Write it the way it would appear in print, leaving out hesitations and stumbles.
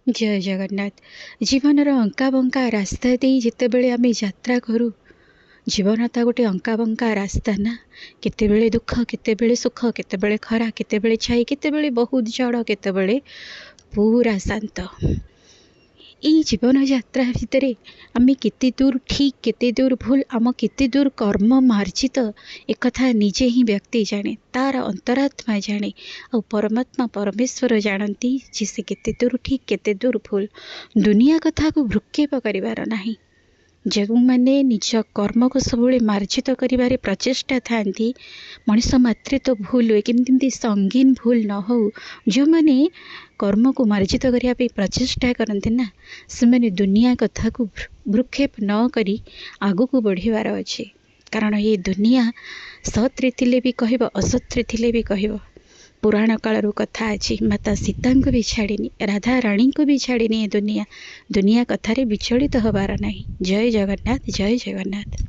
जय जगन्नाथ। जीवनर अंका बंका रास्ता दे जितेबले आम यात्रा करूँ, जीवन तो गोटे अंका बंका रास्ता ना। केतेबेले दुख, केतेबेले सुख, केतेबेले खरा, केतेबेले छाई, केतेबेले बहुत जड़, केतेबेले पूरा शांत। ई जीवन यात्रा भितर आम केते दूर ठीक, केते दूर भूल, आम केते दूर कर्म मार्जित, एक निजे ही व्यक्ति जाने, तार अंतरात्मा जाने। आ परमात्मा परमेश्वर जानती जे से केते दूर ठीक, केते दूर भूल। दुनिया कथा को भ्रुक्षेप करिवार नाही। जो मैंने निज कर्म को सब मार्जित करिवारे प्रचेष्टा थांती, मनीष मात्रे तो भूल हुए, किंतु संगीन भूल न हो। जो मैंने कर्म को मार्जित करने प्रचेष्टा करते ना, से मैंने दुनिया कथा को भ्रुक्षेप न करी आगु को बढ़िवार अच्छे। कारण ये दुनिया सत्रे थिले भी कहब, असत्रे थिले भी कहब। पुराण कालरू कथा अच्छी, माता सीता को भी छाड़नी, राधा रानी को भी छाड़नी। दुनिया कथारे विचलित हबार नहीं। जय जगन्नाथ, जय जगन्नाथ।